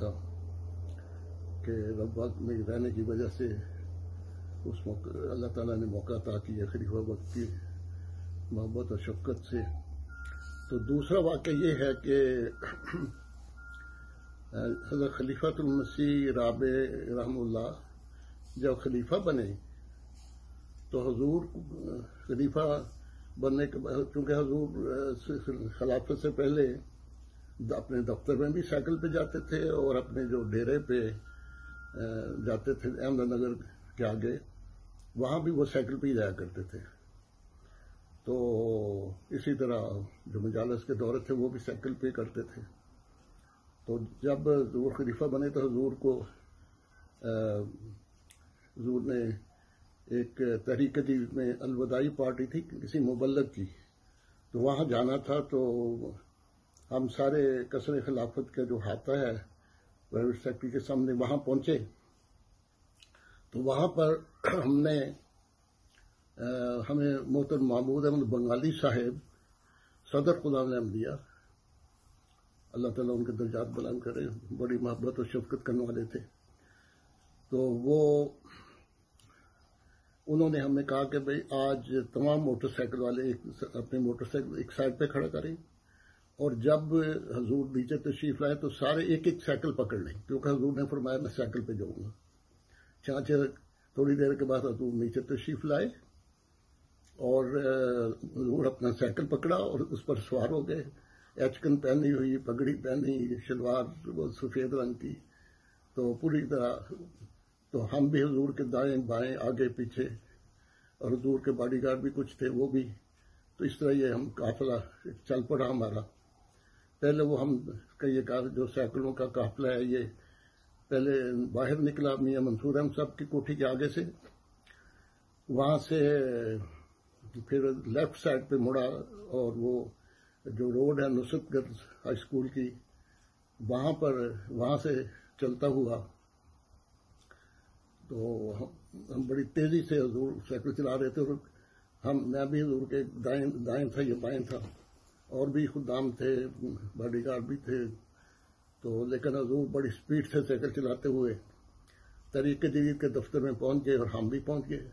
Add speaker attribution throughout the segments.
Speaker 1: تھا کہ رباط میں رہنے کی وجہ سے اس موقع اللہ تعالیٰ نے موقع عطا کیا خلیفہ وقت کی محبت اور شفقت سے. تو دوسرا واقعہ یہ ہے کہ حضرت خلیفۃ المسیح رابع رحمہ اللہ جب خلیفہ بنے تو حضور خلیفہ بننے کے بعد چونکہ حضور خلافت سے پہلے اپنے دفتر میں بھی سائیکل پہ جاتے تھے اور اپنے جو ڈیرے پہ جاتے تھے احمد نگر کے آگے وہاں بھی وہ سائیکل پہ ہی جایا کرتے تھے. تو اسی طرح جو مجالس کے دورے تھے وہ بھی سائیکل پہ کرتے تھے. تو جب حضور خلیفہ بنے تو حضور نے ایک تحریک جدید میں الوداعی پارٹی تھی کسی مبلغ کی, تو وہاں جانا تھا. تو ہم سارے قصر خلافت کا جو احاطہ ہے پرائیویٹ سیکٹری کے سامنے وہاں پہنچے. تو وہاں پر ہمیں محترم محمود احمد بنگالی صاحب صدر غلام احمدیہ اللہ تعالیٰ ان کے درجات بلند کرے, بڑی محبت اور شفقت کرنے والے تھے. تو انہوں نے ہمیں کہا کہ بھئی آج تمام موٹر سائیکل والے اپنے موٹر سائیکل ایک سائڈ پہ کھڑا کریں, اور جب حضور نیچے تشریف لائے تو سارے ایک ایک سائیکل پکڑ لیں, کیونکہ حضور نے فرمایا میں سائیکل پہ جاؤں گا. چانچہ تھوڑی دیر کے بعد حضور نیچے تشریف لائے اور حضور اپنا سائیکل پکڑا اور اس پر سوار ہو گئے. ایچکن پہنی ہوئی, پگڑی پہنی, شلوار وہ سفید رنگ کی, تو پوری طرح. تو ہم بھی حضور کے دائیں بائیں آگے پیچھے, اور حضور کے باڈی گارڈ بھی کچھ تھے وہ بھی. تو اس طرح یہ ہم قافلہ چل پڑا ہمارا. پہلے وہ ہم کا یہ جو سائیکلوں کا قافلہ ہے یہ پہلے باہر نکلا میاں منصور احمد صاحب کی کوٹھی کے آگے سے, وہاں سے پھر لیفٹ سائڈ پہ مڑا اور وہ جو روڈ ہے نصرت گنج ہائی اسکول کی وہاں سے چلتا ہوا. تو ہم بڑی تیزی سے حضور سائیکل چلا رہے تھے, اور میں بھی حضور کے دائیں تھا, یہ بائیں تھا, اور بھی خدام تھے, باڈی گارڈ بھی تھے. تو لیکن حضور بڑی سپیڈ سے سائیکل چلاتے ہوئے تحریک جدید کے دفتر میں پہنچ گئے, اور ہم بھی پہنچ گئے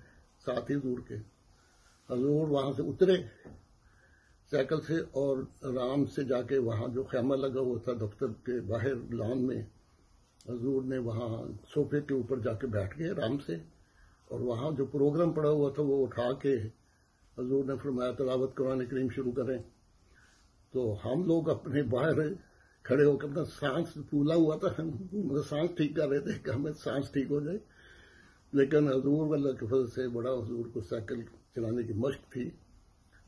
Speaker 1: ساتھ ہی حضور کے. حضور وہاں سے اترے سائیکل سے اور آرام سے جا کے وہاں جو خیمہ لگا ہوا تھا دفتر کے باہر لان میں, حضور نے وہاں صوفے کے اوپر جا کے بیٹھ گئے آرام سے, اور وہاں جو پروگرام پڑا ہوا تھا وہ اٹھا کے حضور نے فرمایا تلاوت قرآن کریم شروع کریں. تو ہم لوگ اپنے باہر کھڑے ہو کے اپنا سانس پھولا ہوا تھا, مطلب سانس ٹھیک کر رہے تھے کہ ہمیں سانس ٹھیک ہو جائے. لیکن حضور اللہ کے فضل سے بڑا حضور کو سائیکل چلانے کی مشق تھی,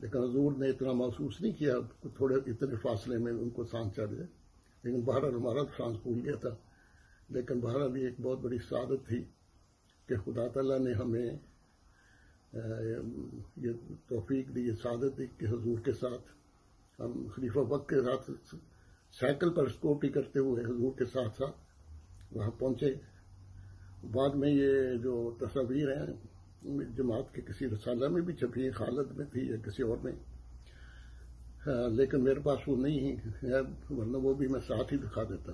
Speaker 1: لیکن حضور نے اتنا محسوس نہیں کیا, تھوڑے اتنے فاصلے میں ان کو سانس چڑھ جائے. لیکن بہرحال ہمارا سانس پھول گیا تھا. لیکن بہرحال یہ ایک بہت بڑی سعادت تھی کہ خدا تعالیٰ نے ہمیں یہ توفیق دی, یہ سعادت دی کہ حضور کے ساتھ ہم خلیفہ وقت کے ساتھ سائیکل پر اسکوٹی کرتے ہوئے حضور کے ساتھ وہاں پہنچے. بعد میں یہ جو تصاویر ہیں جماعت کے کسی رسالہ میں بھی چھپی ہیں, خالد میں تھی یا کسی اور میں, لیکن میرے پاس وہ نہیں ہے, ورنہ وہ بھی میں ساتھ ہی دکھا دیتا.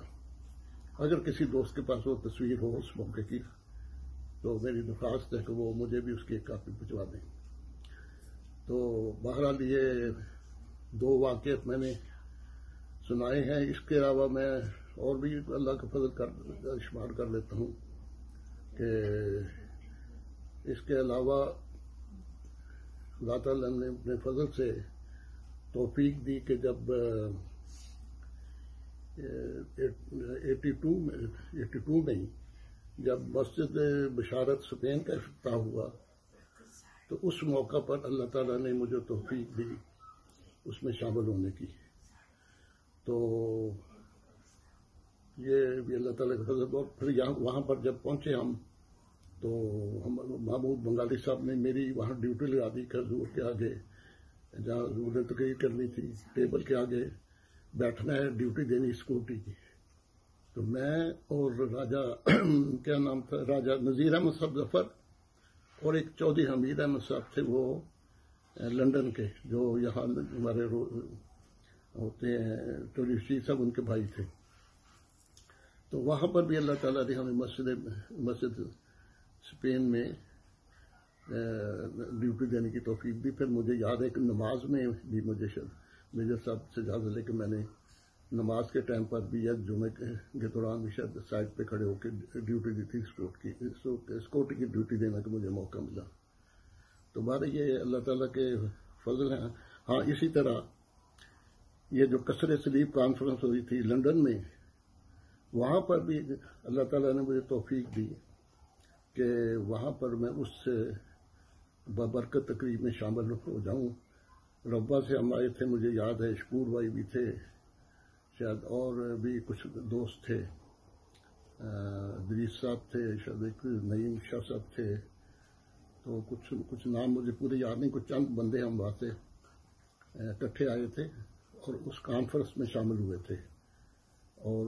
Speaker 1: اگر کسی دوست کے پاس وہ تصویر ہو اس موقع کی تو میری درخواست ہے کہ وہ مجھے بھی اس کی ایک کاپی بھجوا دیں. تو بہرحال یہ دو واقعات میں نے سنائے ہیں. اس کے علاوہ میں اور بھی اللہ کا فضل شمار کر لیتا ہوں کہ اس کے علاوہ اللہ تعالیٰ نے اپنے فضل سے توفیق دی کہ جب 82 میں جب مسجد بشارت اسپین کا افتتاح ہوا تو اس موقع پر اللہ تعالیٰ نے مجھے توفیق دی اس میں شامل ہونے کی. تو یہ بھی اللہ تعالیٰ کا فضل. اور پھر وہاں پر جب پہنچے ہم تو محمود بنگالی صاحب نے میری وہاں ڈیوٹی لگا دی کہ حضور کے آگے جہاں حضور نے تقریر کرنی تھی ٹیبل کے آگے بیٹھنا ہے, ڈیوٹی دینی سیکورٹی کی. تو میں اور راجہ کیا نام تھا, راجہ نذیر احمد صاحب ظفر, اور ایک چودھری حمید احمد صاحب تھے وہ لندن کے, جو یہاں ہمارے ہوتے ہیں ٹوری شیخ صاحب ان کے بھائی تھے. تو وہاں پر بھی اللہ تعالیٰ نے ہمیں مسجد اسپین میں ڈیوٹی دینے کی توفیق دی. پھر مجھے یاد ہے کہ نماز میں بھی مجھے میجر صاحب سے اجازت لے کے میں نے نماز کے ٹائم پر بھی یا جمعے کے دوران بھی شاید سائڈ پہ کھڑے ہو کے ڈیوٹی دی تھی اسکورٹ کی ڈیوٹی دینے کا مجھے موقع ملا. تو بارے یہ اللہ تعالیٰ کے فضل ہیں. ہاں اسی طرح یہ جو کثر صلیب کانفرنس ہوئی تھی لندن میں، وہاں پر بھی اللہ تعالیٰ نے مجھے توفیق دی کہ وہاں پر میں اس سے بابرکت تقریب میں شامل ہو جاؤں. ربا سے ہم آئے تھے، مجھے یاد ہے شکور بھائی بھی تھے شاید، اور بھی کچھ دوست تھے، دریس صاحب تھے، شاید ایک نعیم شاہ صاحب تھے. تو کچھ نام مجھے پورے یاد نہیں، کچھ چند بندے ہم وہاں سے اکٹھے آئے تھے اور اس کانفرنس میں شامل ہوئے تھے. اور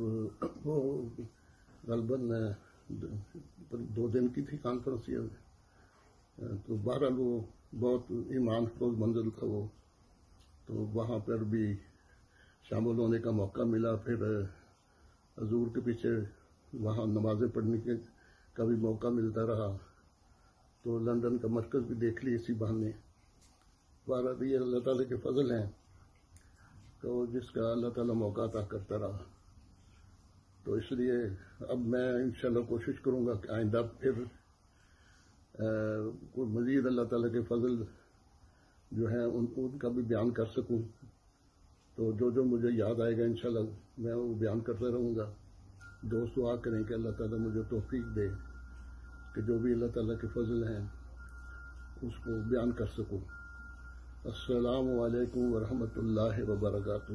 Speaker 1: وہ غالباً 2 دن کی تھی کانفرنس یہ. تو بہرحال وہ بہت ایمان خیز منزل تھا وہ. تو وہاں پر بھی شامل ہونے کا موقع ملا. پھر حضور کے پیچھے وہاں نمازیں پڑھنے کا بھی موقع ملتا رہا. تو لندن کا مرکز بھی دیکھ لی اسی بہانے. بہرحال یہ اللہ تعالیٰ کے فضل ہیں تو جس کا اللہ تعالیٰ موقع عطا کرتا رہا. تو اس لیے اب میں انشاءاللہ کوشش کروں گا کہ آئندہ پھر کوئی مزید اللہ تعالیٰ کے فضل جو ہیں ان کا بھی بیان کر سکوں. تو جو مجھے یاد آئے گا انشاءاللہ میں وہ بیان کرتا رہوں گا. دوست دعا کریں کہ اللہ تعالیٰ مجھے توفیق دے کہ جو بھی اللہ تعالیٰ کے فضل ہیں اس کو بیان کر سکوں. السلام علیکم ورحمۃ اللہ وبرکاتہ.